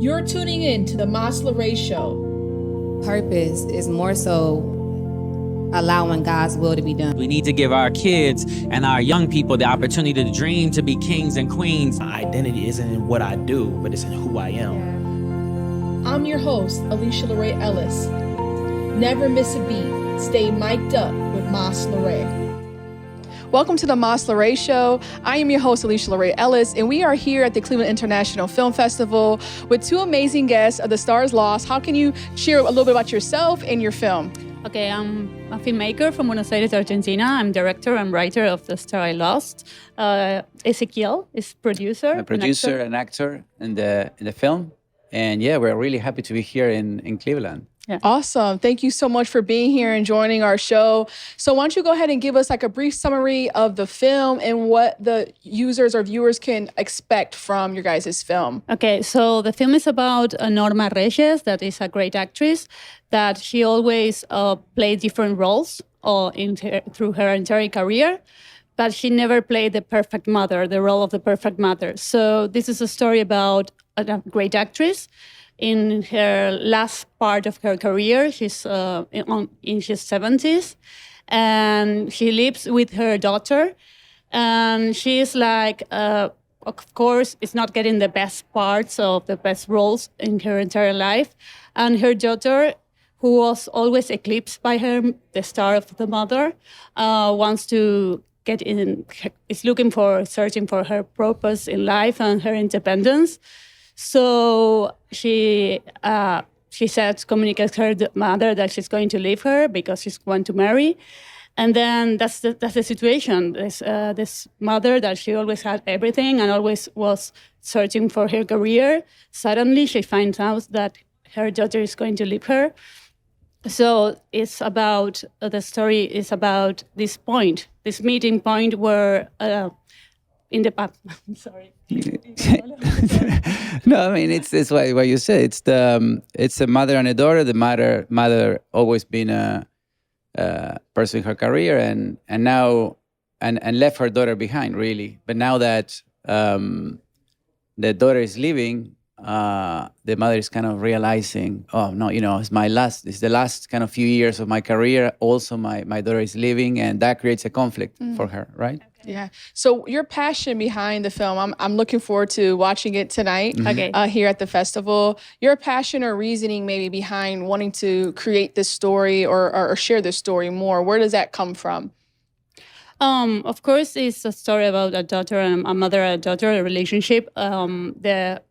You're tuning in to the Maslow Show. Purpose is more so allowing God's will to be done. We need to give our kids and our young people the opportunity to dream to be kings and queens. My identity isn't in what I do, but it's in who I am. I'm your host, Alysha Ellis. Never miss a beat. Stay mic'd up with Maslow. Welcome to the Maslow Show. I am your host, Alysha Ellis, and we are here at the Cleveland International Film Festival with two amazing guests of The Stars Lost. How can you share a little bit about yourself and your film? Okay, I'm a filmmaker from Buenos Aires, Argentina. I'm director and writer of The Star I Lost. Ezequiel is producer. A producer and actor in the film. And yeah, we're really happy to be here in Cleveland. Yeah. Awesome. Thank you so much for being here and joining our show. So why don't you go ahead and give us like a brief summary of the film and what the users or viewers can expect from your guys' film. Okay, so the film is about Norma Reyes, that is a great actress, that she always played different roles through her entire career, but she never played the perfect mother, the role of the perfect mother. So this is a story about a great actress. In her last part of her career, she's in her 70s, and she lives with her daughter. And she's like, of course, is not getting the best parts of the best roles in her entire life. And her daughter, who was always eclipsed by her, the star of the mother, wants to get in, is searching for her purpose in life and her independence. So she communicates her mother that she's going to leave her because she's going to marry, and then that's the situation. This mother that she always had everything and always was searching for her career. Suddenly, she finds out that her daughter is going to leave her. So it's about the story is about this meeting point where. In the past, I'm sorry. No, I mean it's what you said. It's a mother and a daughter. The mother always been pursuing her career and now left her daughter behind really. But now that the daughter is leaving, the mother is kind of realizing, oh no, it's the last kind of few years of my career. Also, my daughter is leaving, and that creates a conflict for her, right? Yeah. So your passion behind the film, I'm looking forward to watching it tonight here at the festival. Your passion or reasoning maybe behind wanting to create this story or share this story more, where does that come from? Of course, it's a story about a daughter and a mother and a daughter, a relationship. The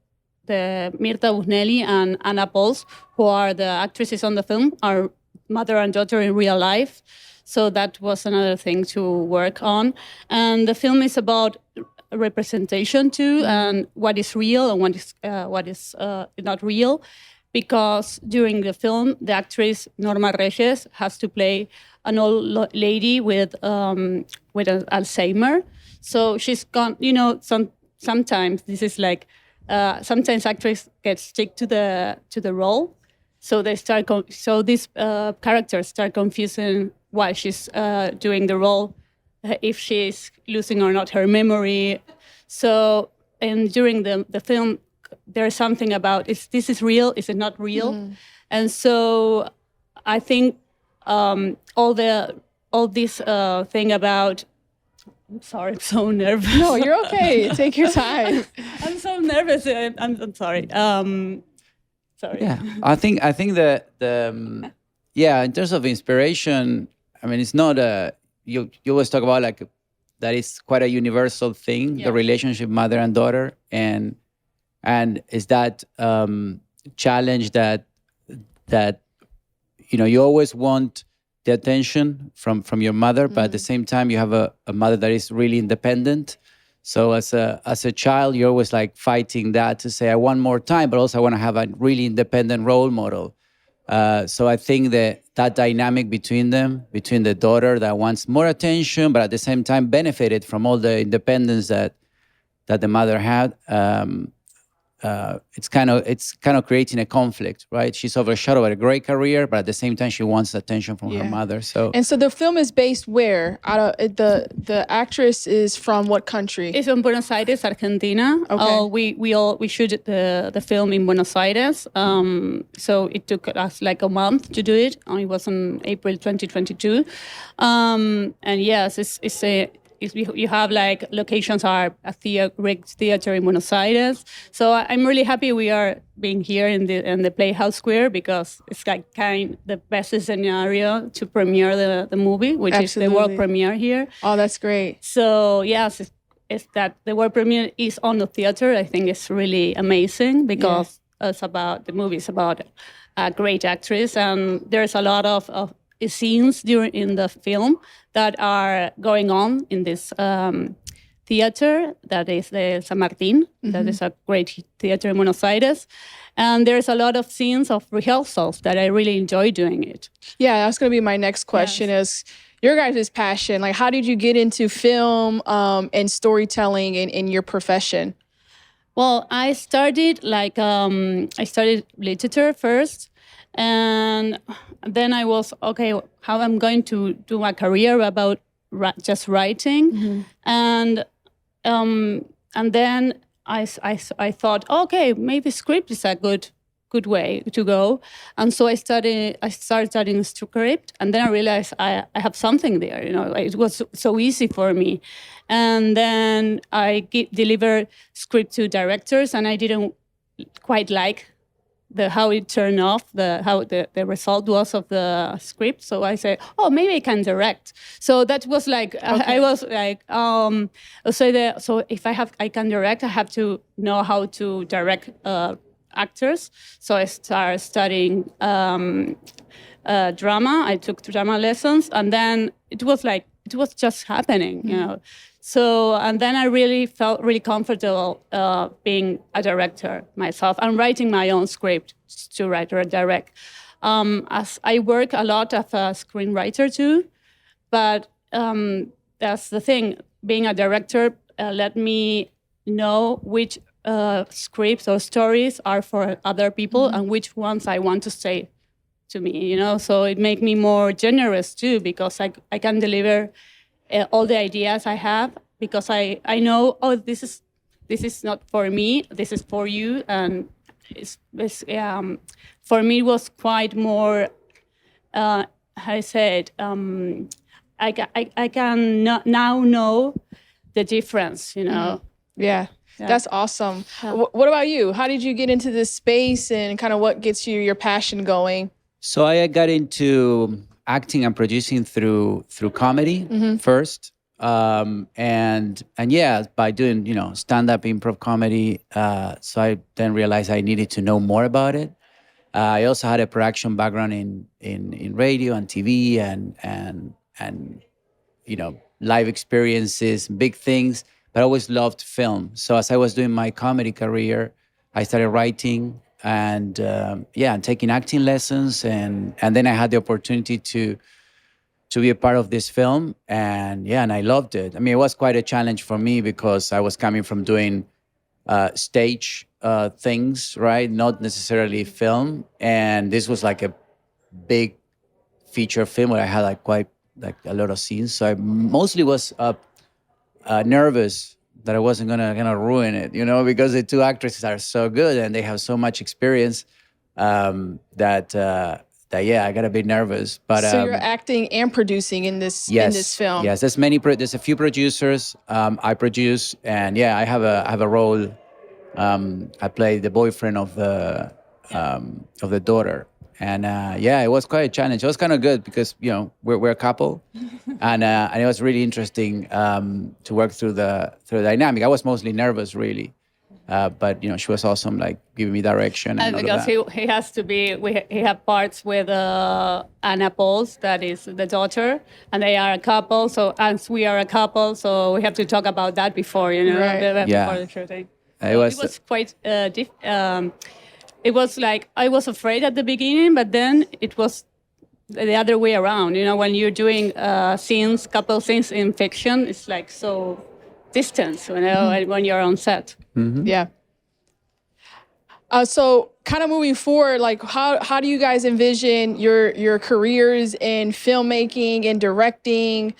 Mirta Busnelli and Anna Pauls, who are the actresses on the film, are mother and daughter in real life. So that was another thing to work on. And the film is about representation too, and what is real and what is not real. Because during the film, the actress Norma Reyes has to play an old lady with an Alzheimer. So she's gone. Sometimes this is like sometimes actors get stick to the role. So these characters start confusing while she's doing the role, if she's losing or not her memory. So, and during the film, there's something about, this is real, is it not real? And so I think all this thing about, I'm sorry, I'm so nervous. No, you're okay. Take your time. I'm so nervous. I'm sorry. Sorry. Yeah, I think that in terms of inspiration, I mean, it's not you always talk about like that is quite a universal thing, the relationship mother and daughter, and is that challenge that you always want the attention from your mother, but at the same time you have a mother that is really independent. So as a child, you're always like fighting that to say I want more time, but also I want to have a really independent role model. So I think that dynamic between the daughter that wants more attention, but at the same time benefited from all the independence that the mother had, it's kind of creating a conflict, right? She's overshadowed by a great career, but at the same time, she wants attention from her mother. So the film is based where? Out of the actress is from what country? It's from Buenos Aires, Argentina. Okay. We shoot the film in Buenos Aires. So it took us like a month to do it. It was in April 2022. And yes, you have like locations are a Greek theater in Buenos Aires. So I'm really happy we are being here in the Playhouse Square, because it's like the best scenario to premiere the movie, which is the world premiere here. Oh, that's great. So yes, it's that the world premiere is on the theater. I think it's really amazing, because the movie is about a great actress, and there's a lot of scenes in the film that are going on in this theater that is the San Martin. That is a great theater in Buenos Aires. And there's a lot of scenes of rehearsals that I really enjoy doing it. Yeah, that's going to be my next question is your guys' passion. Like, how did you get into film and storytelling in your profession? Well, I started literature first. And then I was, okay, how I'm going to do my career about just writing. And then I thought, okay, maybe script is a good way to go. And so I started studying script, and then I realized I have something there. It was so easy for me. And then I delivered script to directors, and I didn't quite like how it turned off, how the result was of the script. So I said, oh, maybe I can direct. So that was like, I was like, so if I can direct, I have to know how to direct actors. So I started studying drama. I took drama lessons, and then it was just happening, So, and then I really felt really comfortable being a director myself and writing my own script to write or direct. As I work a lot as a screenwriter too, but that's the thing. Being a director let me know which scripts or stories are for other people and which ones I want to say to me, So it made me more generous too, because I can deliver all the ideas I have, because I know, oh, this is not for me, this is for you. And for me, it was quite more, I said, I can now know the difference, Yeah. That's awesome. What about you? How did you get into this space, and kind of what gets your passion going? So I got into acting and producing through comedy first, and yeah, by doing stand-up improv comedy. So I then realized I needed to know more about it. I also had a production background in radio and TV and live experiences, big things. But I always loved film. So as I was doing my comedy career, I started writing and and taking acting lessons, and then I had the opportunity to be a part of this film, and I loved it. I mean, it was quite a challenge for me, because I was coming from doing stage things, right? Not necessarily film, and this was like a big feature film where I had quite a lot of scenes. So I mostly was nervous that I wasn't gonna ruin it, because the two actresses are so good and they have so much experience that I got a bit nervous. But so you're acting and producing in this film. Yes, there's a few producers. I produce, and I have a role. I play the boyfriend of the daughter. And it was quite a challenge. It was kind of good because we're a couple, and it was really interesting to work through the dynamic. I was mostly nervous, really, but she was awesome, like giving me direction. And because he has to be. He have parts with Anna Pauls, that is the daughter, and they are a couple. So as we are a couple, so we have to talk about that before before the shooting. It was quite it was like I was afraid at the beginning, but then it was the other way around. When you're doing couple scenes in fiction, it's like so distant, when you're on set. Yeah. So kind of moving forward, like how do you guys envision your careers in filmmaking and directing?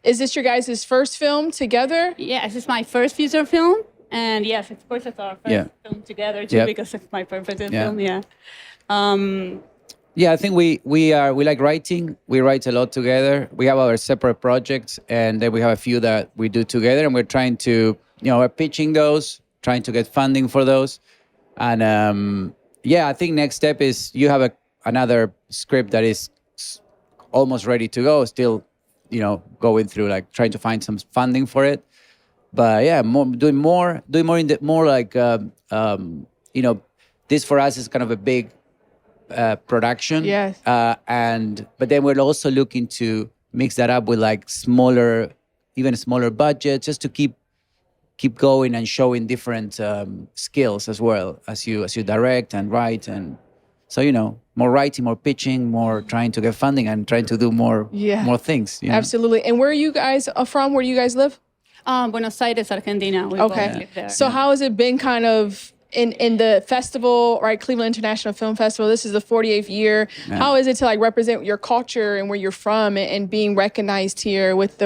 Is this your guys' first film together? Yes, it's my first feature film. And yes, of course, it's our first film together too, because it's my first film. Yeah. Yeah, I think we like writing. We write a lot together. We have our separate projects, and then we have a few that we do together. And we're trying to, we're pitching those, trying to get funding for those. And I think next step is you have another script that is almost ready to go. Still, going through like trying to find some funding for it. But yeah, doing more in the more like this for us is kind of a big production. Yes. But then we're also looking to mix that up with like even smaller budget, just to keep going and showing different skills as well as you direct and write. And so more writing, more pitching, more trying to get funding and trying to do more things. Absolutely. And where are you guys from? Where do you guys live? Buenos Aires, Argentina. We both live there. So how has it been kind of in the festival, right? Cleveland International Film Festival. This is the 48th year. Yeah. How is it to like represent your culture and where you're from and being recognized here with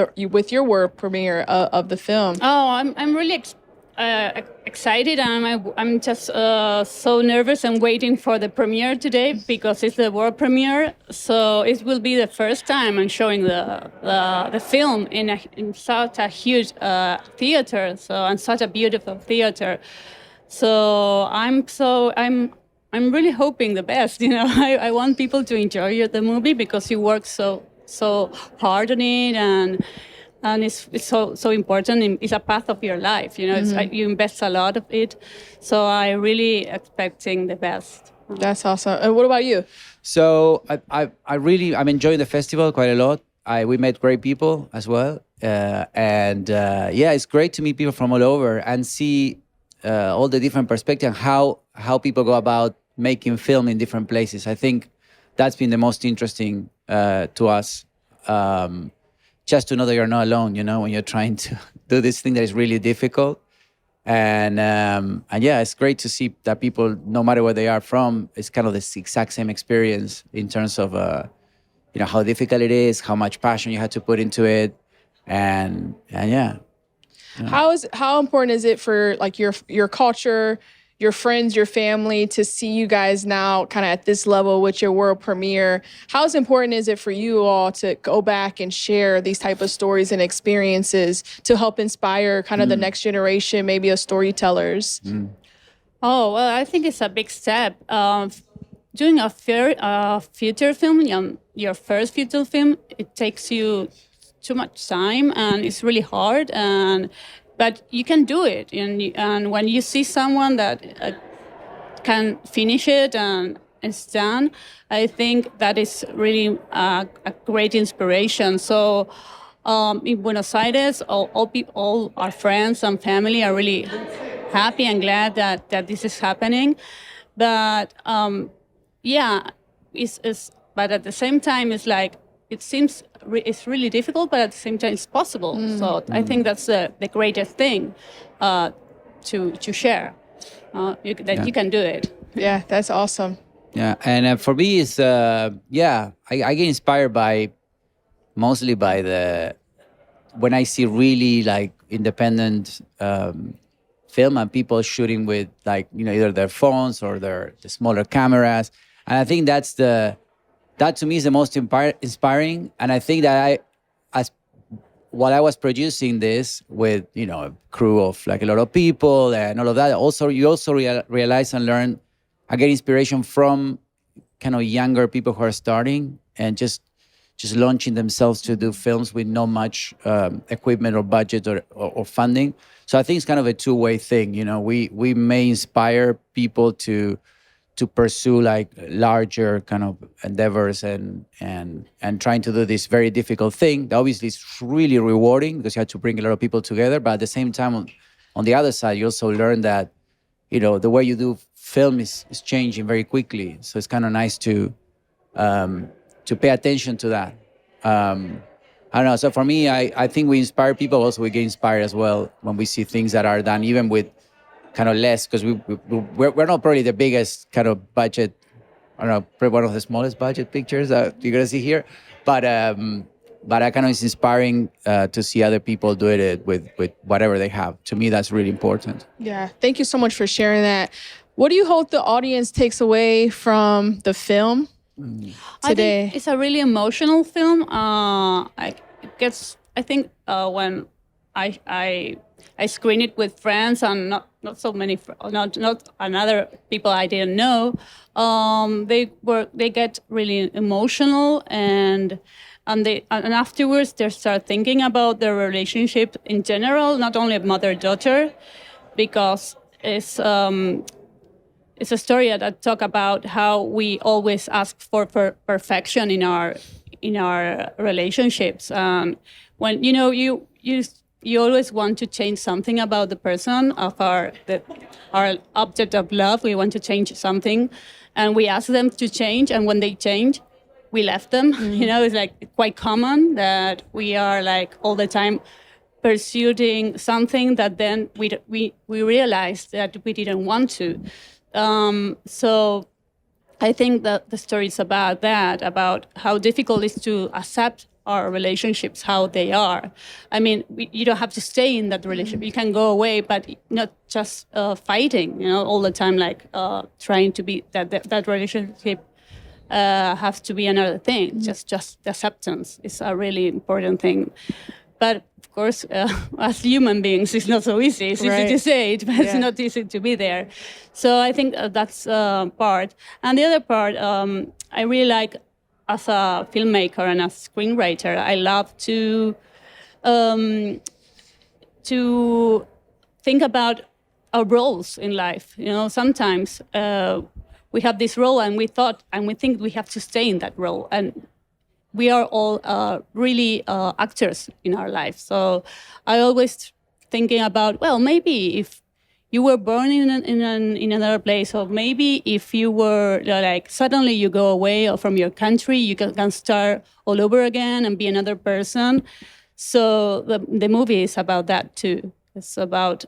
your world premiere of the film? Oh, I'm really excited. I'm just so nervous and waiting for the premiere today because it's the world premiere. So it will be the first time I'm showing the film in such a huge theater. And such a beautiful theater. So I'm really hoping the best. I want people to enjoy the movie because you work so hard on it and it's so important. It's a path of your life. It's, you invest a lot of it. So I'm really expecting the best. That's awesome. And what about you? So I'm enjoying the festival quite a lot. We met great people as well, it's great to meet people from all over and see all the different perspectives, how people go about making film in different places. I think that's been the most interesting to us. Just to know that you're not alone, when you're trying to do this thing that is really difficult. And it's great to see that people, no matter where they are from, it's kind of the exact same experience in terms of, how difficult it is, how much passion you had to put into it. And. How important is it for like your culture, your friends, your family to see you guys now kind of at this level with your world premiere? How important is it for you all to go back and share these type of stories and experiences to help inspire kind of the next generation, maybe of storytellers? Oh, well, I think it's a big step. Doing a feature film, your first feature film, it takes you too much time and it's really hard, but you can do it. And when you see someone that can finish it and it's done, I think that is really a great inspiration. So in Buenos Aires, all our friends and family are really happy and glad that this is happening. But but at the same time, it's like, it seems it's really difficult, but at the same time, it's possible. So I think that's the greatest thing to share, you can do it. Yeah, that's awesome. Yeah, and for me, it's I get inspired mostly by when I see really like independent film and people shooting with like either their phones or the smaller cameras, and I think that to me is the most inspiring. And I think that while I was producing this with a crew of like a lot of people and all of that, you also realize and learn. I get inspiration from kind of younger people who are starting and just launching themselves to do films with not much equipment or budget or funding. So I think it's kind of a two-way thing. We may inspire people to pursue like larger kind of endeavors and trying to do this very difficult thing. Obviously, it's really rewarding because you have to bring a lot of people together. But at the same time, on the other side, you also learn that the way you do film is changing very quickly. So it's kind of nice to pay attention to that. I don't know. So for me, I think we inspire people. Also, we get inspired as well when we see things that are done, even with kind of less because we're not probably the biggest kind of budget. I don't know, probably one of the smallest budget pictures that you're gonna see here, but I kind of it's inspiring to see other people do it with whatever they have. To me, that's really important. Yeah, thank you so much for sharing that. What do you hope the audience takes away from the film today? I think it's a really emotional film. I think when I screened it with friends and not so many, not another people I didn't know. They get really emotional and afterwards they start thinking about their relationship in general, not only mother-daughter, because it's a story that talk about how we always ask for perfection in our relationships. When you always want to change something about the person of our object of love. We want to change something, and we ask them to change. And when they change, we left them. It's like quite common that we are like all the time pursuing something that then we realize that we didn't want to. So I think that the story is about that, about how difficult it is to accept our relationships, how they are. I mean, you don't have to stay in that relationship. You can go away, but not just fighting, all the time, like trying to be that relationship has to be another thing. Just acceptance is a really important thing. But of course, as human beings, it's not so easy. It's easy to say it, but it's not easy to be there. So I think that's part. And the other part, I really like, as a filmmaker and a screenwriter, I love to think about our roles in life. Sometimes we have this role and we think we have to stay in that role. And we are all really actors in our life. So I always thinking about, well, maybe if you were born in another place, or maybe if you were like suddenly you go away from your country, you can start all over again and be another person. So the movie is about that too. It's about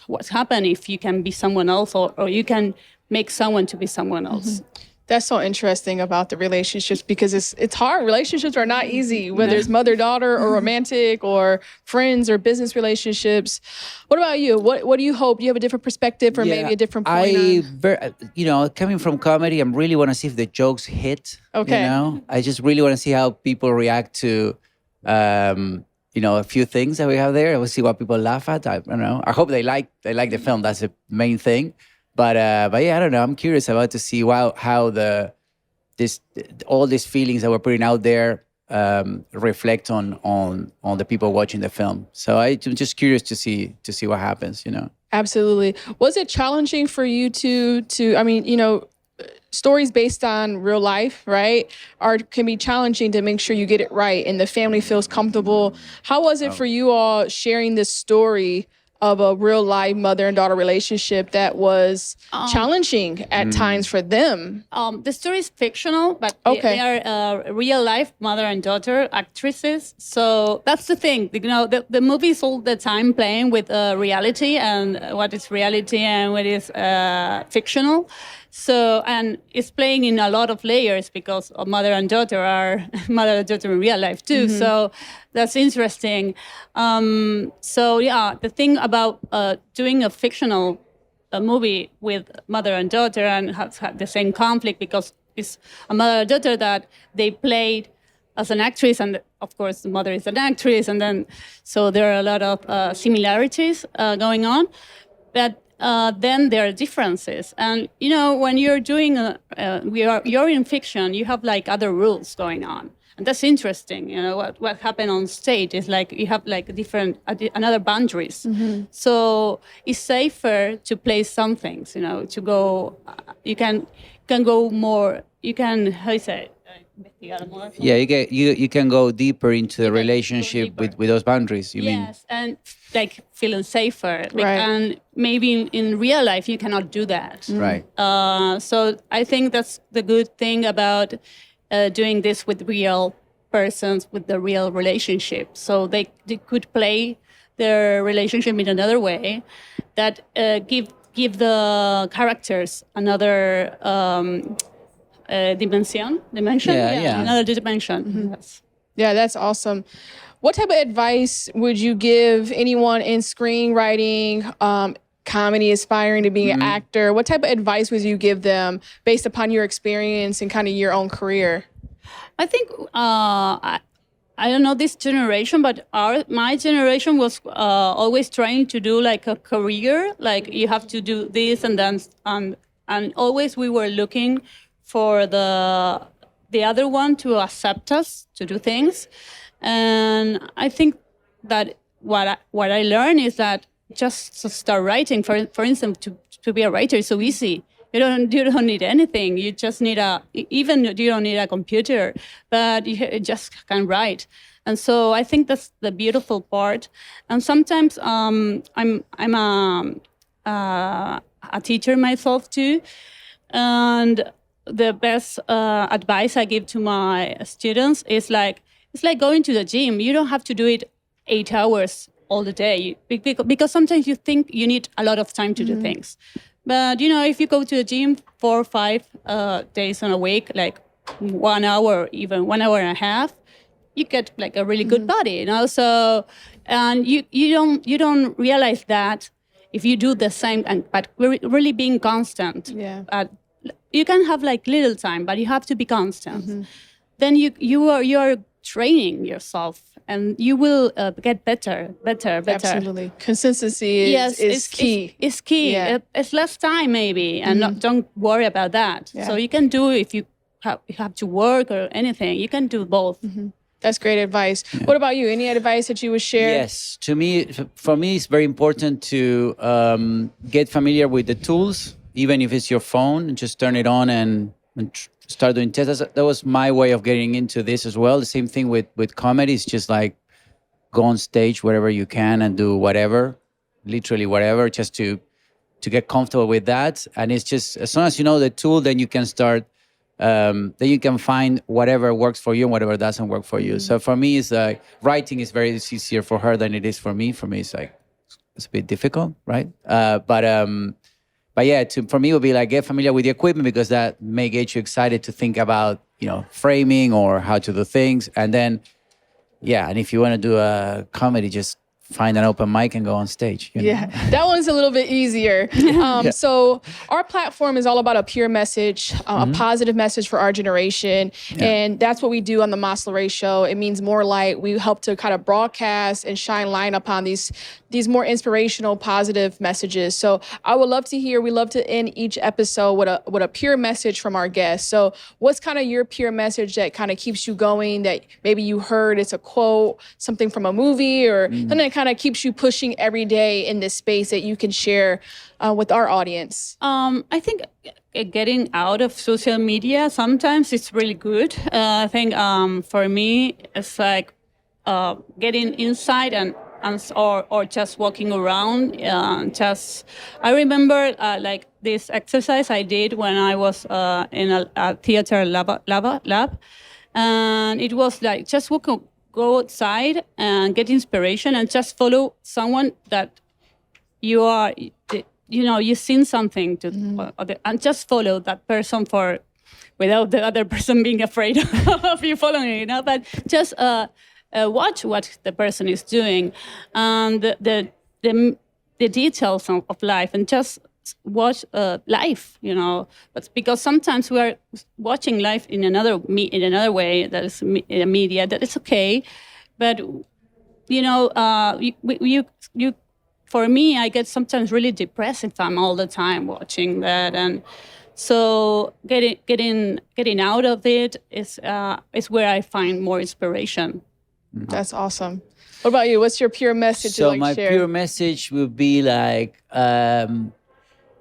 what's happened if you can be someone else, or you can make someone to be someone else. That's so interesting about the relationships, because it's hard. Relationships are not easy, whether it's mother-daughter or romantic or friends or business relationships. What about you? What do you hope? Do you have a different perspective or maybe a different point coming from comedy, I really want to see if the jokes hit. Okay. I just really want to see how people react to, a few things that we have there. I will see what people laugh at. I don't know. I hope they like the film. That's the main thing. But yeah, I don't know. I'm curious about to see how all these feelings that we're putting out there reflect on the people watching the film. So I'm just curious to see what happens. Absolutely. Was it challenging for you to stories based on real life, right, can be challenging to make sure you get it right and the family feels comfortable. How was it for you all sharing this story of a real life mother and daughter relationship that was challenging at times for them? The story is fictional, but they are real life mother and daughter actresses. So that's the thing. The movie is all the time playing with reality and what is reality and what is fictional. So, and it's playing in a lot of layers because mother and daughter are mother and daughter in real life too. So that's interesting. So yeah, the thing about doing a fictional movie with mother and daughter and has had the same conflict, because it's a mother and daughter that they played as an actress, and of course the mother is an actress, and then so there are a lot of similarities going on, but then there are differences. And when you're doing you're in fiction, you have like other rules going on, and that's interesting. What happened on stage is like you have like another boundaries. So it's safer to play some things. To go, you can go more. You can, how you say, investigate more. Yeah, you can go deeper into the relationship with those boundaries. You mean? Yes, and like feeling safer. Right. And maybe in real life you cannot do that. Right. So I think that's the good thing about doing this with real persons, with the real relationship. So they could play their relationship in another way, that give the characters another dimension. Yeah. Another dimension. Yes. Yeah, that's awesome. What type of advice would you give anyone in screenwriting, comedy, aspiring to be an actor? What type of advice would you give them based upon your experience and kind of your own career? I think I don't know this generation, but my generation was always trying to do like a career, like you have to do this and then and always we were looking for the other one to accept us to do things, and I think that what I learned is that just to start writing, for instance, to be a writer is so easy. You don't need anything. You just need you don't need a computer, but you just can write. And so I think that's the beautiful part. And sometimes I'm a teacher myself too, and the best advice I give to my students is like it's like going to the gym. You don't have to do it 8 hours all the day because sometimes you think you need a lot of time to do things. But, if you go to the gym 4 or 5 days in a week, like 1 hour, even 1 hour and a half, you get like a really good body, So, and you don't realize that if you do the same, but really being constant. Yeah. You can have like little time, but you have to be constant. Then you are training yourself, and you will get better. Absolutely. Consistency is key. It's key. Yeah. It's less time maybe, and don't worry about that. Yeah. So you can do if you have to work or anything. You can do both. That's great advice. Yeah. What about you? Any advice that you would share? Yes. For me, it's very important to get familiar with the tools, even if it's your phone. Just turn it on and start doing tests. That was my way of getting into this as well. The same thing with comedy. It's just like go on stage wherever you can and do whatever, literally whatever, just to get comfortable with that. And it's just, as soon as you know the tool, then you can start, then you can find whatever works for you and whatever doesn't work for you. So for me, it's like writing is very easier for her than it is for me. For me, it's like, it's a bit difficult, right? But yeah, for me, it would be like get familiar with the equipment, because that may get you excited to think about, framing or how to do things. And then, and if you want to do a comedy, just find an open mic and go on stage. Yeah, that one's a little bit easier. So our platform is all about a pure message, a positive message for our generation. Yeah. And that's what we do on the Mas Lorraine Show. It means more light. We help to kind of broadcast and shine light upon these more inspirational, positive messages. So I would love to hear, we love to end each episode with a pure message from our guests. So what's kind of your pure message that kind of keeps you going, that maybe you heard, it's a quote, something from a movie, or something that kind of keeps you pushing every day in this space that you can share with our audience? I think getting out of social media, sometimes it's really good. I think for me, it's like getting inside or just walking around. I remember like this exercise I did when I was in a theater lab, and it was like just go outside and get inspiration and just follow someone that you've seen something and just follow that person without the other person being afraid of you following, but just watch what the person is doing and the details of life, and just watch life, but because sometimes we are watching life in another way, that is in media, that is okay, but for me, I get sometimes really depressed if I'm all the time watching that, and so getting out of it is where I find more inspiration. That's awesome. What about you? What's your pure message you'd like to share? So my pure message would be like,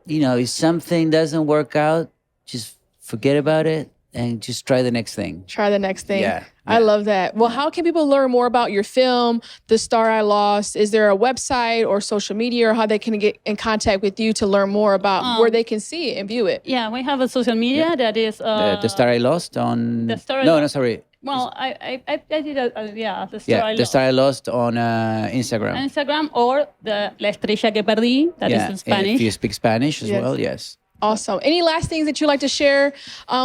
if something doesn't work out, just forget about it and just try the next thing. Try the next thing. Yeah. I love that. Well, how can people learn more about your film, The Star I Lost? Is there a website or social media, or how they can get in contact with you to learn more about where they can see it and view it? Yeah, we have a social media that is... The Star I Lost on... The Star I No, Lost. sorry. Well, I did the Star Yeah, I the Lost. Star I Lost on Instagram. Instagram, or the La Estrella que Perdí, that is in Spanish. If you speak Spanish as Yes. well, yes. Awesome. Any last things that you'd like to share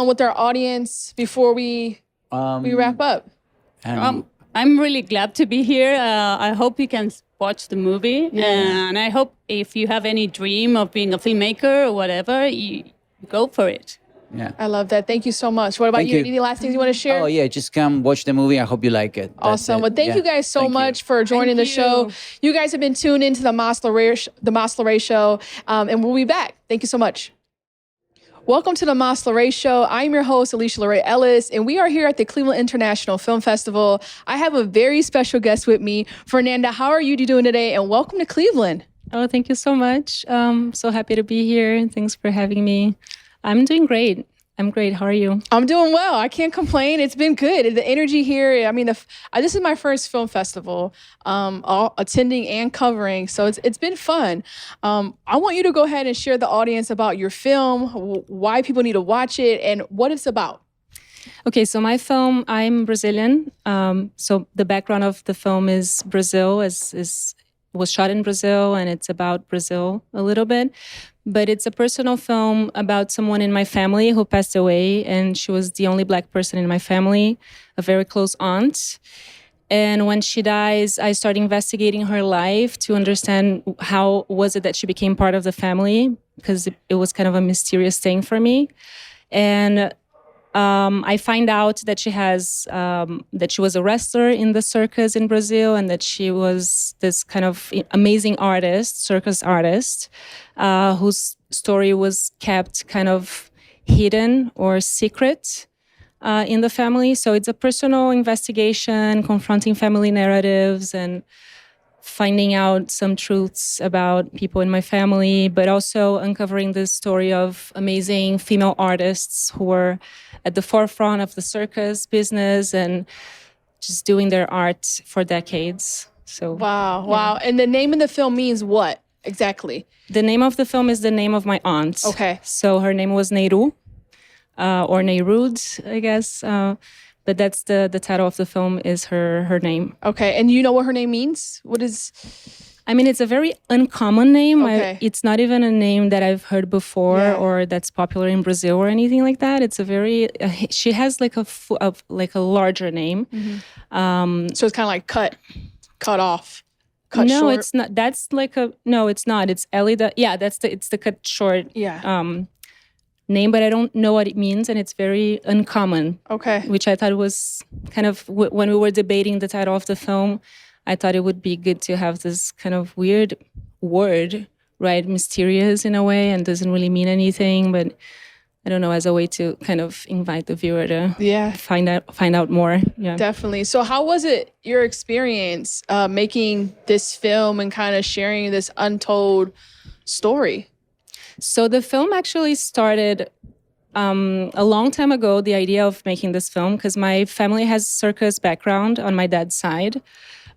with our audience before we wrap up? And I'm really glad to be here. I hope you can watch the movie. And I hope if you have any dream of being a filmmaker or whatever, you go for it. yeah. I love that. Thank you so much. What about Thank you? you. Any last things you want to share? Oh yeah, just come watch the movie. I hope you like it. That's Awesome. it. Well, thank Yeah. you guys so Thank you. much for joining the show. You guys have been tuned into the Masleray Show, and we'll be back. Thank you so much. Welcome to the Masleray Show. I'm your host, Alysha Ellis, and we are here at the Cleveland International Film Festival. I have a very special guest with me. Fernanda, how are you doing today? And welcome to Cleveland. Oh, thank you so much. So happy to be here. Thanks for having me. I'm doing great. I'm great. How are you? I'm doing well. I can't complain. It's been good. The energy here. I mean, this is my first film festival, attending and covering. So it's been fun. I want you to go ahead and share the audience about your film, why people need to watch it, and what it's about. Okay, so my film, I'm Brazilian. So the background of the film is Brazil, was shot in Brazil, and it's about Brazil a little bit. But it's a personal film about someone in my family who passed away, and she was the only Black person in my family, a very close aunt. And when she dies, I start investigating her life to understand how was it that she became part of the family, because it was kind of a mysterious thing for me. And I find out that she was a wrestler in the circus in Brazil, and that she was this kind of amazing artist, circus artist, whose story was kept kind of hidden or secret in the family. So it's a personal investigation, confronting family narratives and finding out some truths about people in my family, but also uncovering the story of amazing female artists who were at the forefront of the circus business and just doing their art for decades. So Wow. And the name of the film means what exactly? the name of the film is the name of my aunt. Okay. So her name was Neirud, or Neirud, I guess. But that's the title of the film is her name. Okay. And you know what her name means? What is... I mean, it's a very uncommon name. Okay. It's not even a name that I've heard before or that's popular in Brazil or anything like that. It's a very, she has like a larger name. So it's kind of like cut off, cut no, short. it's not. That's like no, it's not. It's Ellie. It's the cut short name, but I don't know what it means. And it's very uncommon. Okay. Which I thought was kind of, when we were debating the title of the film, I thought it would be good to have this kind of weird word, right? Mysterious in a way, and doesn't really mean anything, but I don't know, as a way to kind of invite the viewer to find out more. Yeah, definitely. So how was it, your experience making this film and kind of sharing this untold story? So the film actually started a long time ago, the idea of making this film, because my family has circus background on my dad's side.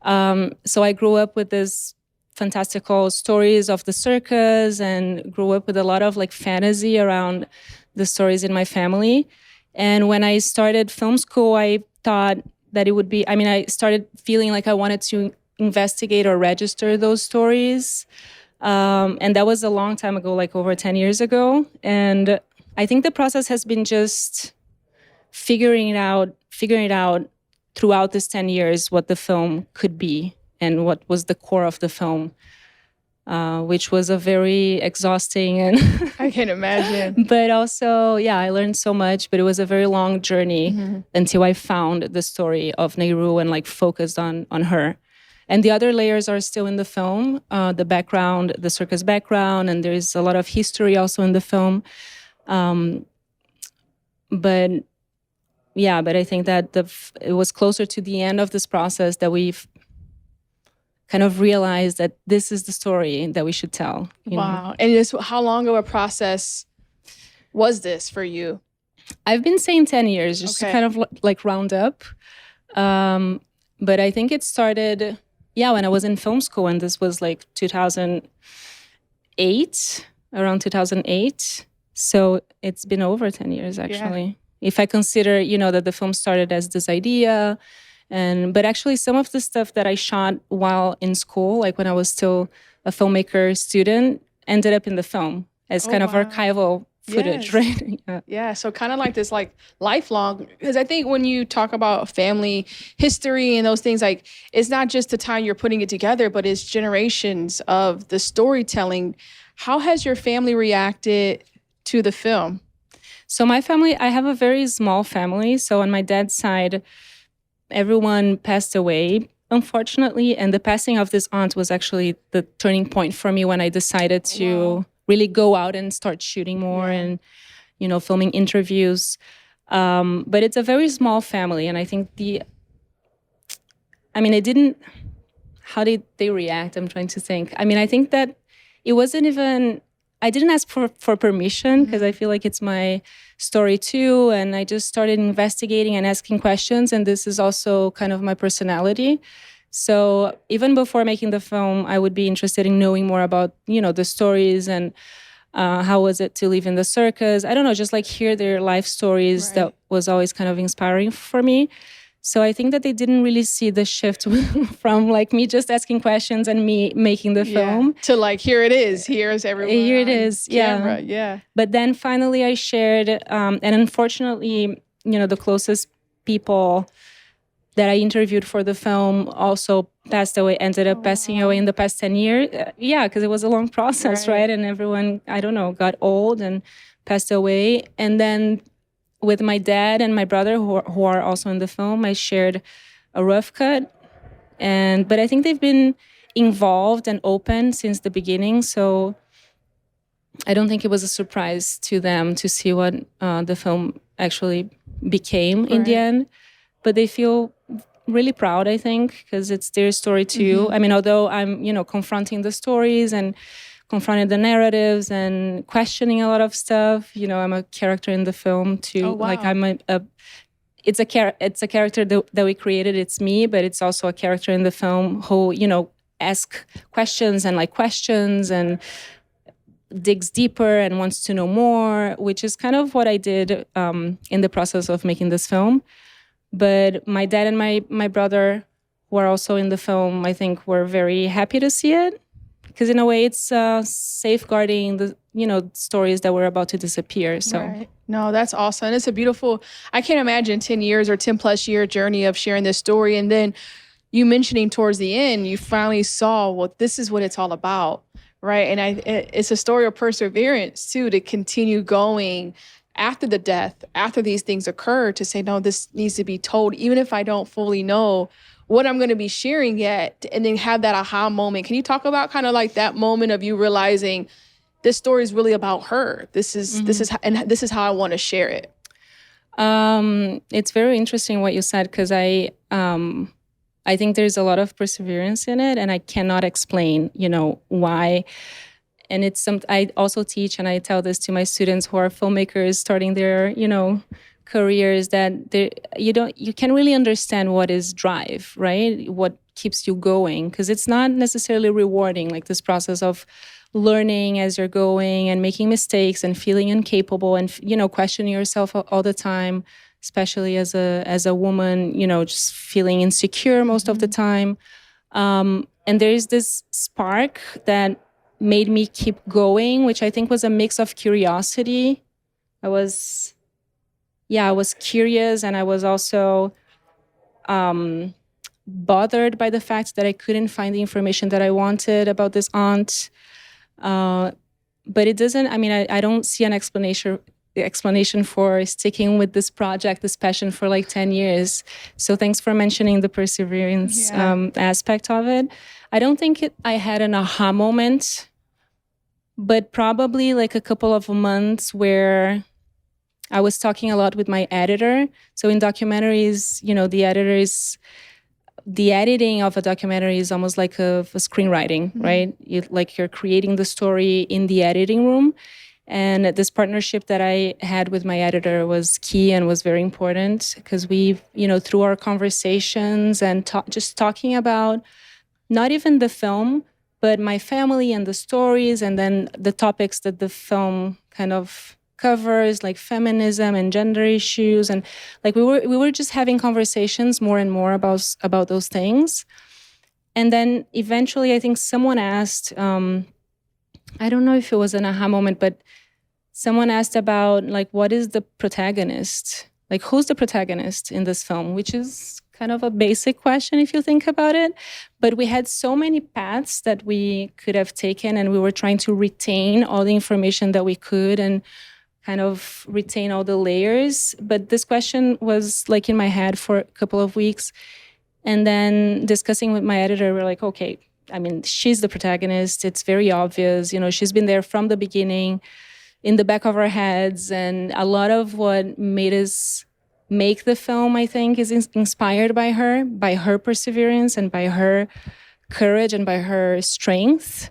So I grew up with this fantastical stories of the circus and grew up with a lot of like fantasy around the stories in my family. And when I started film school, I thought that it would be, I started feeling like I wanted to investigate or register those stories. And that was a long time ago, like over 10 years ago. And I think the process has been just figuring it out throughout this 10 years what the film could be and what was the core of the film, which was a very exhausting and I can imagine. But also, I learned so much, but it was a very long journey until I found the story of Neirud and like focused on her. And the other layers are still in the film, the background, the circus background, and there's a lot of history also in the film. But I think that it was closer to the end of this process that we've kind of realized that this is the story that we should tell. Wow. And how long of a process was this for you? I've been saying 10 years, just to kind of like round up. But I think it started, when I was in film school, and this was like 2008, around 2008. So it's been over 10 years, actually. if I consider, that the film started as this idea, but actually some of the stuff that I shot while in school, like when I was still a filmmaker student, ended up in the film as kind of archival footage, right? Yeah, so kind of like this lifelong, because I think when you talk about family history and those things, like it's not just the time you're putting it together, but it's generations of the storytelling. How has your family reacted to the film? So my family, I have a very small family. So on my dad's side, everyone passed away, unfortunately. And the passing of this aunt was actually the turning point for me when I decided to really go out and start shooting more and, filming interviews. But it's a very small family. And I think how did they react? I'm trying to think. I think that it wasn't even, I didn't ask for permission because I feel like it's my story too. And I just started investigating and asking questions. And this is also kind of my personality. So even before making the film, I would be interested in knowing more about, the stories and how was it to live in the circus. I don't know, just like hear their life stories. Right. That was always kind of inspiring for me. So I think that they didn't really see the shift from like me just asking questions and me making the film to like, here it is, here's everyone. Here it is, camera. Yeah. But then finally I shared, and unfortunately, the closest people that I interviewed for the film also ended up passing away in the past 10 years. Because it was a long process, right? And everyone, I don't know, got old and passed away. And then with my dad and my brother, who are also in the film, I shared a rough cut. But I think they've been involved and open since the beginning. So I don't think it was a surprise to them to see what the film actually became in the end. But they feel really proud, I think, because it's their story too. Although I'm, confronting the stories and confronting the narratives and questioning a lot of stuff. I'm a character in the film too. Like I'm it's a character that we created. It's me, but it's also a character in the film who, asks questions and digs deeper and wants to know more, which is kind of what I did in the process of making this film. But my dad and my brother, who are also in the film, I think were very happy to see it. Because in a way, it's safeguarding the stories that were about to disappear. So, No, that's awesome. And it's a beautiful. I can't imagine 10 years or 10 plus year journey of sharing this story, and then you mentioning towards the end, you finally saw, well, this is what it's all about, right? And it's a story of perseverance too, to continue going after the death, after these things occur, to say, no, this needs to be told, even if I don't fully know what I'm going to be sharing yet, and then have that aha moment. Can you talk about kind of like that moment of you realizing this story is really about her? This is how I want to share it. It's very interesting what you said, because I think there's a lot of perseverance in it, and I cannot explain, why. And it's I also teach, and I tell this to my students who are filmmakers starting their, careers, that you can really understand what is drive, right? What keeps you going, because it's not necessarily rewarding, like this process of learning as you're going and making mistakes and feeling incapable and questioning yourself all the time, especially as a woman, just feeling insecure most of the time. And there is this spark that made me keep going, which I think was a mix of curiosity. I was curious, and I was also bothered by the fact that I couldn't find the information that I wanted about this aunt. But it doesn't, I don't see an explanation for sticking with this project, this passion for like 10 years. So thanks for mentioning the perseverance aspect of it. I don't think I had an aha moment, but probably like a couple of months where I was talking a lot with my editor. So in documentaries, the editing of a documentary is almost like a screenwriting, right? You're creating the story in the editing room. And this partnership that I had with my editor was key and was very important, because we, through our conversations and just talking about not even the film, but my family and the stories, and then the topics that the film kind of covers, like feminism and gender issues, and like we were just having conversations more and more about those things. And then eventually, I think someone asked, I don't know if it was an aha moment, but someone asked about like, what is the protagonist? Like, who's the protagonist in this film? Which is kind of a basic question if you think about it. But we had so many paths that we could have taken, and we were trying to retain all the information that we could and kind of retain all the layers. But this question was like in my head for a couple of weeks. And then discussing with my editor, we're like, okay, I mean, she's the protagonist. It's very obvious. You know, she's been there from the beginning, in the back of our heads. And a lot of what made us make the film, I think, is inspired by her perseverance and by her courage and by her strength.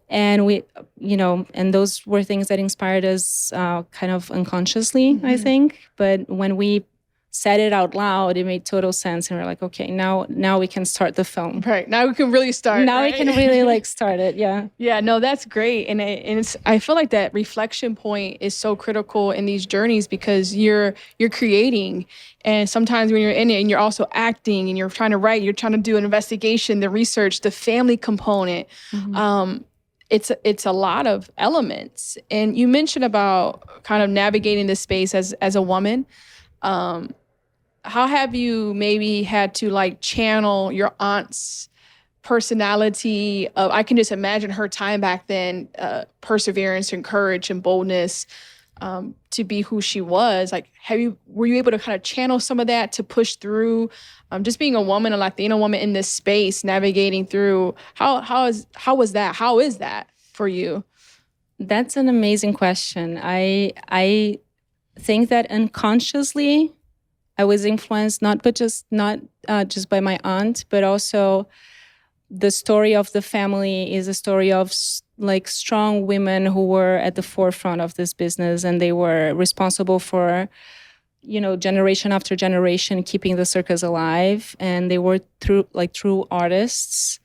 And we, you know, and those were things that inspired us kind of unconsciously, I think. But when we said it out loud, it made total sense, and we're like, okay, now we can start the film. Right, now we can really start. Now right? we can really like start it. Yeah. Yeah, no, that's great, and it's. I feel like that reflection point is so critical in these journeys because you're creating, and sometimes when you're in it and you're also acting and you're trying to write, you're trying to do an investigation, the research, the family component. It's a lot of elements, and you mentioned about kind of navigating this space as a woman. How have you maybe had to like channel your aunt's personality? I can just imagine her time back then, perseverance and courage and boldness to be who she was. Like, were you able to kind of channel some of that to push through? Just being a woman, a Latina woman in this space, navigating through. How was that? How is that for you? That's an amazing question. I think that unconsciously, I was influenced not just by my aunt, but also the story of the family is a story of like strong women who were at the forefront of this business, and they were responsible for, you know, generation after generation keeping the circus alive, and they were true artists.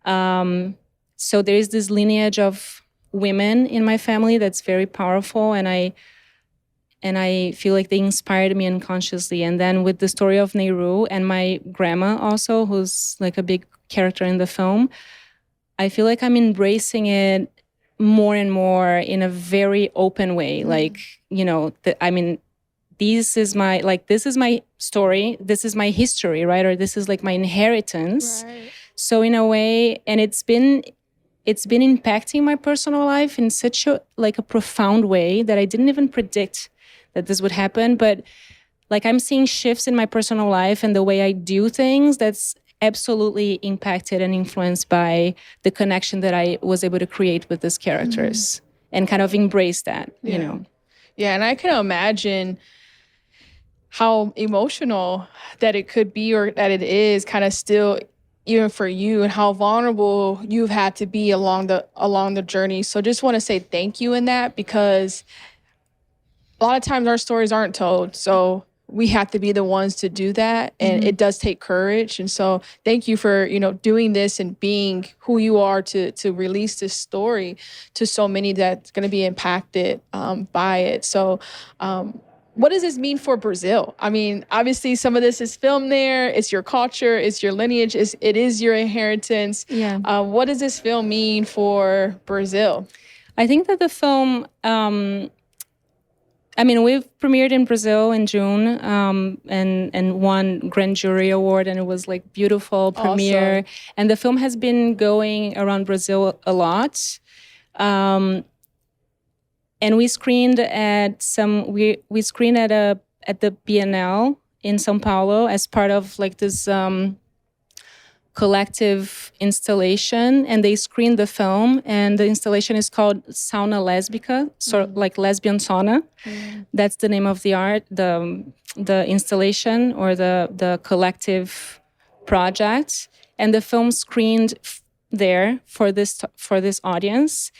So there is this lineage of women in my family that's very powerful, and I feel like they inspired me unconsciously. And then with the story of Neirud and my grandma also, who's like a big character in the film, I feel like I'm embracing it more and more in a very open way. Like, you know, this is my story, this is my history, right? Or this is like my inheritance. Right. So in a way, and it's been impacting my personal life in such a profound way that I didn't even predict that this would happen. But like, I'm seeing shifts in my personal life and the way I do things that's absolutely impacted and influenced by the connection that I was able to create with these characters and kind of embrace that, you know. Yeah, and I can imagine how emotional that it could be, or that it is kind of still, even for you, and how vulnerable you've had to be along the journey. So just want to say thank you in that, because a lot of times our stories aren't told. So we have to be the ones to do that. And it does take courage. And so thank you for, you know, doing this and being who you are to release this story to so many that's going to be impacted by it. So what does this mean for Brazil? I mean, obviously some of this is filmed there. It's your culture. It's your lineage. It is your inheritance. Yeah. What does this film mean for Brazil? I think that the film... we've premiered in Brazil in June and won Grand Jury Award, and it was like beautiful premiere. Awesome. And the film has been going around Brazil a lot. And we screened at the Bienal in São Paulo as part of like this collective installation, and they screened the film, and the installation is called Sauna Lésbica, so like lesbian sauna. That's the name of the art, the installation or the collective project, and the film screened there for this audience,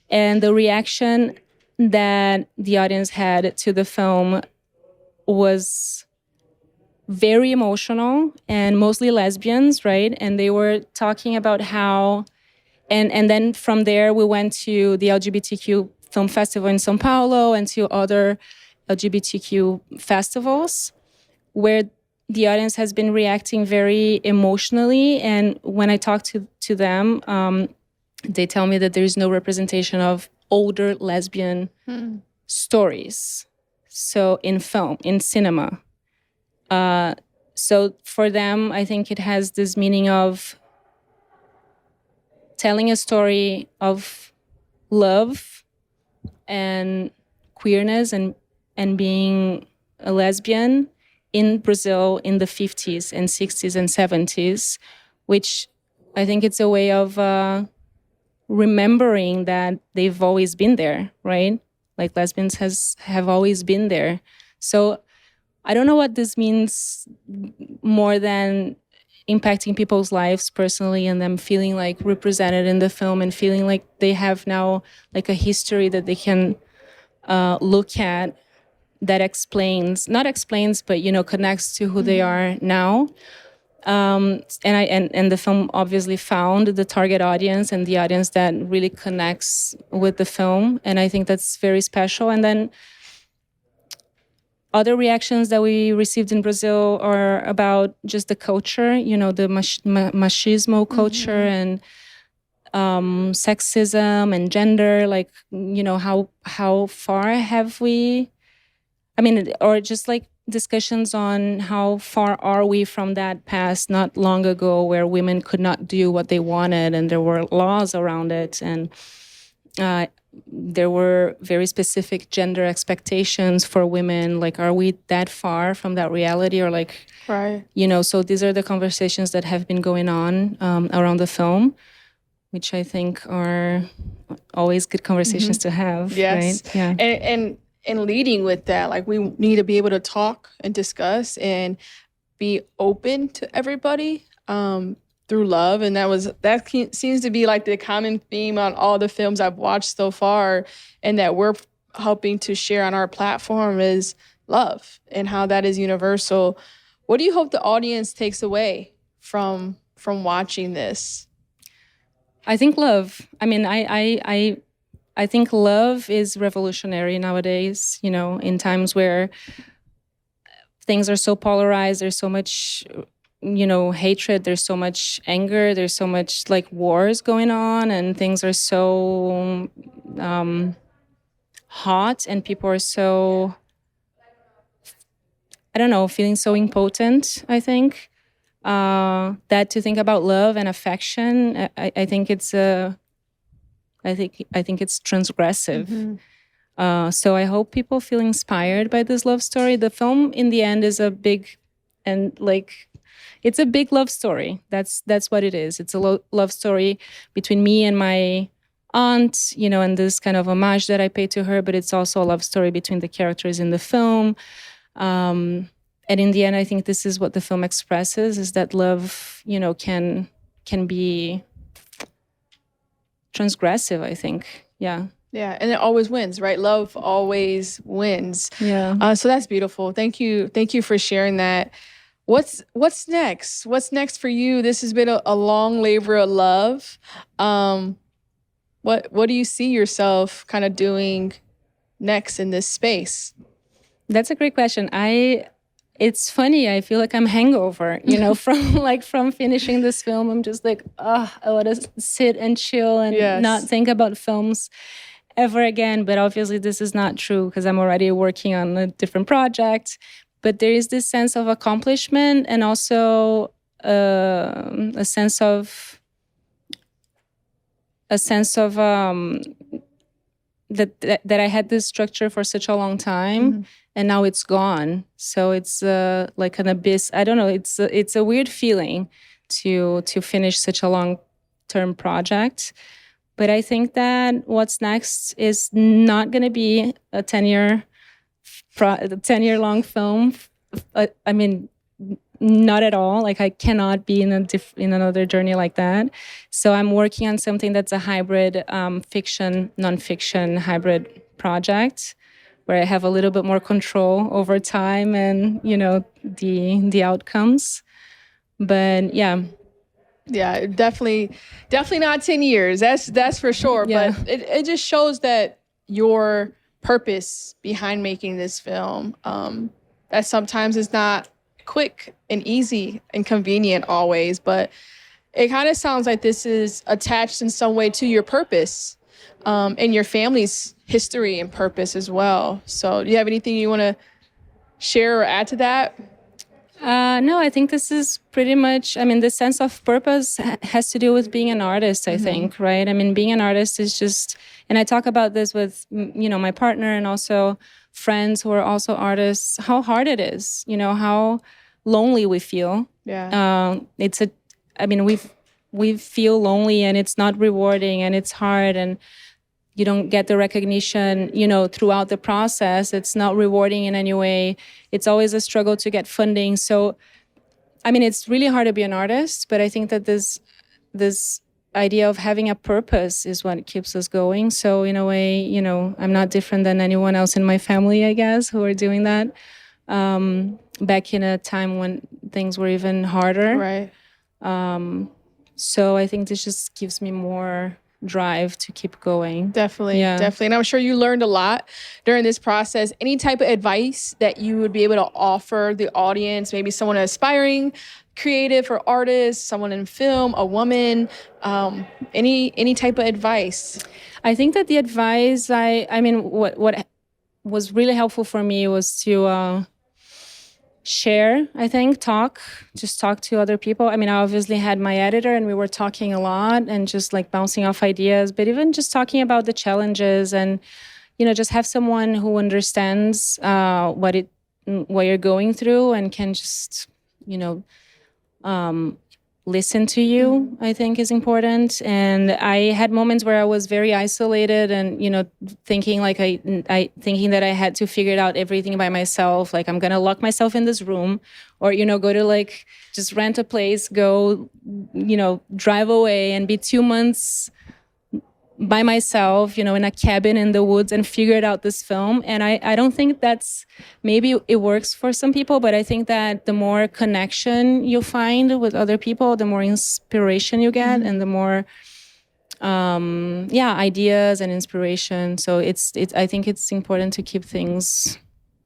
and the reaction that the audience had to the film was very emotional, and mostly lesbians, right? And they were talking about how, and then from there we went to the LGBTQ Film Festival in São Paulo and to other LGBTQ festivals, where the audience has been reacting very emotionally. And when I talk to them, they tell me that there is no representation of older lesbian stories. So in film, in cinema. So for them, I think it has this meaning of telling a story of love and queerness and being a lesbian in Brazil in the 50s and 60s and 70s, which I think it's a way of remembering that they've always been there, right? Like lesbians have always been there. So I don't know what this means more than impacting people's lives personally and them feeling like represented in the film and feeling like they have now like a history that they can look at that not explains, but, you know, connects to who they are now. And the film obviously found the target audience and the audience that really connects with the film. And I think that's very special. And then other reactions that we received in Brazil are about just the culture, you know, the machismo culture and sexism and gender, like, you know, how far have we, I mean, or just like discussions on how far are we from that past not long ago where women could not do what they wanted and there were laws around it and there were very specific gender expectations for women. Like, are we that far from that reality or like, right? You know, so these are the conversations that have been going on around the film, which I think are always good conversations to have. Yes. Right? Yeah. And leading with that, like we need to be able to talk and discuss and be open to everybody through love. And that seems to be like the common theme on all the films I've watched so far and that we're helping to share on our platform is love and how that is universal. What do you hope the audience takes away from watching this? I think love. I mean, I think love is revolutionary nowadays, you know, in times where things are so polarized, there's so much, you know, hatred, there's so much anger, there's so much like wars going on and things are so hot and people are so, I don't know, feeling so impotent, I think. That to think about love and affection, I think it's I think it's transgressive. So I hope people feel inspired by this love story. The film, in the end, is a big it's a big love story. That's what it is. It's a love story between me and my aunt, you know, and this kind of homage that I pay to her. But it's also a love story between the characters in the film. And in the end, I think this is what the film expresses: is that love, you know, can be transgressive, I think. Yeah. Yeah, and it always wins, right? Love always wins. Yeah. So that's beautiful. Thank you for sharing that. What's next? What's next for you? This has been a long labor of love. What do you see yourself kind of doing next in this space? That's a great question. It's funny. I feel like I'm hangover, you know, from finishing this film. I'm just like, I want to sit and chill and not think about films ever again. But obviously this is not true because I'm already working on a different project. But there is this sense of accomplishment and also a sense of that I had this structure for such a long time. And now it's gone. So it's like an abyss. I don't know. It's a weird feeling to finish such a long-term project. But I think that what's next is not going to be a 10-year long film. I mean, not at all. Like I cannot be in another journey like that. So I'm working on something that's a hybrid fiction, nonfiction hybrid project, where I have a little bit more control over time and, you know, the outcomes. But yeah, definitely not 10 years. That's for sure. Yeah. But it just shows that your purpose behind making this film. That sometimes is not quick and easy and convenient always, but it kind of sounds like this is attached in some way to your purpose and your family's history and purpose as well. So do you have anything you want to share or add to that? No, I think this is pretty much, I mean, the sense of purpose has to do with being an artist, I think, right? I mean, being an artist is just, and I talk about this with, my partner and also friends who are also artists, how hard it is, how lonely we feel. Yeah. We feel lonely and it's not rewarding and it's hard and you don't get the recognition, throughout the process. It's not rewarding in any way. It's always a struggle to get funding. So, I mean, it's really hard to be an artist, but I think that this idea of having a purpose is what keeps us going. So in a way, I'm not different than anyone else in my family, I guess, who are doing that. Back in a time when things were even harder. Right. So I think this just gives me more drive to keep going. Definitely. And I'm sure you learned a lot during this process. Any type of advice that you would be able to offer the audience, maybe someone aspiring creative or artist, someone in film, a woman, any type of advice? I think that the advice, what was really helpful for me was to share, I think, talk to other people. I mean, I obviously had my editor and we were talking a lot and just like bouncing off ideas, but even just talking about the challenges and, just have someone who understands what you're going through and can just, listen to you, I think is important. And I had moments where I was very isolated and, thinking like thinking that I had to figure out everything by myself. Like I'm going to lock myself in this room or, go to like just rent a place, go, drive away and be 2 months by myself, in a cabin in the woods and figured out this film. And I don't think maybe it works for some people, but I think that the more connection you find with other people, the more inspiration you get and the more, ideas and inspiration. So I think it's important to keep things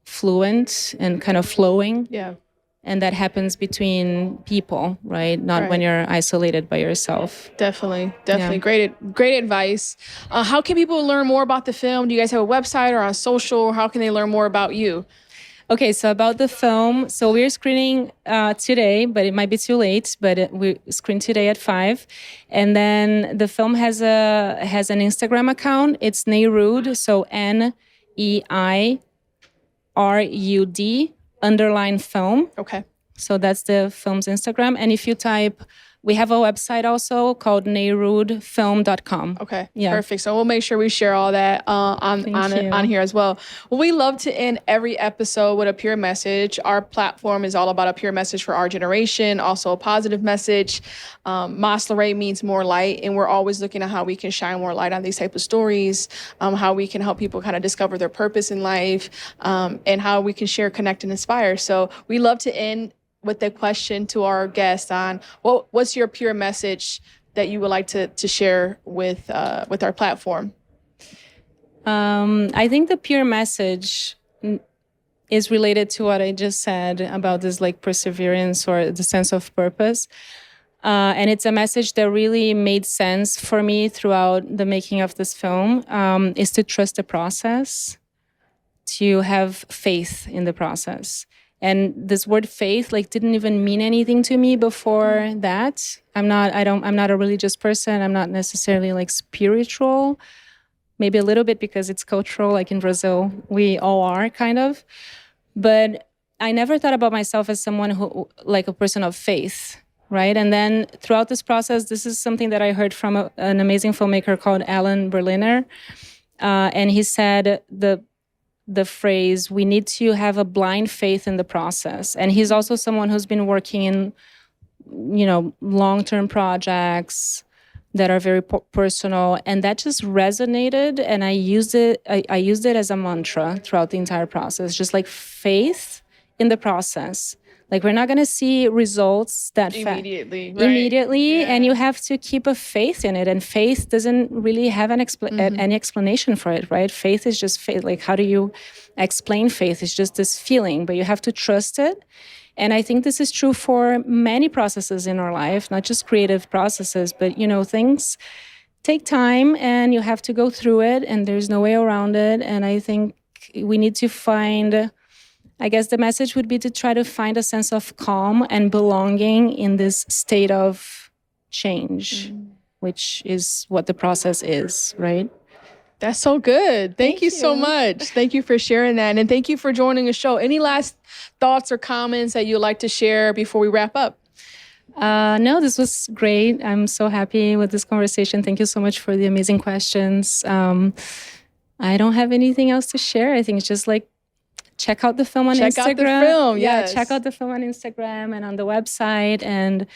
fluent and kind of flowing. Yeah. And that happens between people, right? Not when you're isolated by yourself. Definitely. Yeah. Great advice. How can people learn more about the film? Do you guys have a website or on social? How can they learn more about you? Okay, so about the film, so we're screening today, but it might be too late, but we screen today at 5. And then the film has an Instagram account. It's Neirud, so NEIRUD_film. Okay. So that's the film's Instagram. And if you type, we have a website also called neirudfilm.com. Okay. Yeah. Perfect. So we'll make sure we share all that on here as well. Well, we love to end every episode with a pure message. Our platform is all about a pure message for our generation, also a positive message. Mas Lorraine means more light, and we're always looking at how we can shine more light on these type of stories, how we can help people kind of discover their purpose in life, and how we can share, connect, and inspire. So we love to end with the question to our guests on what's your pure message that you would like to share with our platform? I think the pure message is related to what I just said about this like perseverance or the sense of purpose. And it's a message that really made sense for me throughout the making of this film, is to trust the process, to have faith in the process. And this word faith didn't even mean anything to me before that. I'm not a religious person. I'm not necessarily spiritual. Maybe a little bit because it's cultural, like in Brazil, we all are kind of. But I never thought about myself as someone who, a person of faith, right? And then throughout this process, this is something that I heard from an amazing filmmaker called Alan Berliner. And he said the phrase, we need to have a blind faith in the process. And he's also someone who's been working in, long-term projects that are very personal. And that just resonated. And I used it as a mantra throughout the entire process, just faith in the process. Like, we're not going to see results that immediately, right? Immediately, and you have to keep a faith in it. And faith doesn't really have any explanation for it, right? Faith is just faith. Like, how do you explain faith? It's just this feeling, but you have to trust it. And I think this is true for many processes in our life, not just creative processes, but, things take time and you have to go through it, and there's no way around it. And I think we need to find, I guess the message would be to try to find a sense of calm and belonging in this state of change, which is what the process is, right? That's so good. Thank you so much. Thank you for sharing that. And thank you for joining the show. Any last thoughts or comments that you'd like to share before we wrap up? No, this was great. I'm so happy with this conversation. Thank you so much for the amazing questions. I don't have anything else to share. I think it's just like, check out the film on Instagram. Check out the film, yes. Check out the film on Instagram and on the website. And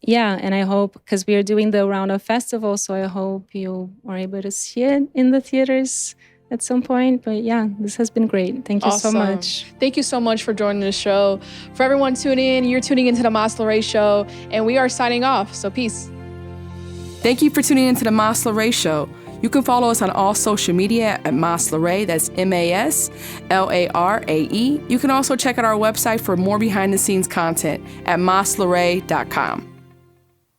and I hope, because we are doing the round of festivals, so I hope you are able to see it in the theaters at some point. But yeah, this has been great. Thank you so much. Thank you so much for joining the show. For everyone tuning in, you're tuning into the Mas Lorraine Show, and we are signing off. So peace. Thank you for tuning into the Mas Lorraine Show. You can follow us on all social media at Mas Lorraine. That's MASLARAE. You can also check out our website for more behind-the-scenes content at maslorraine.com.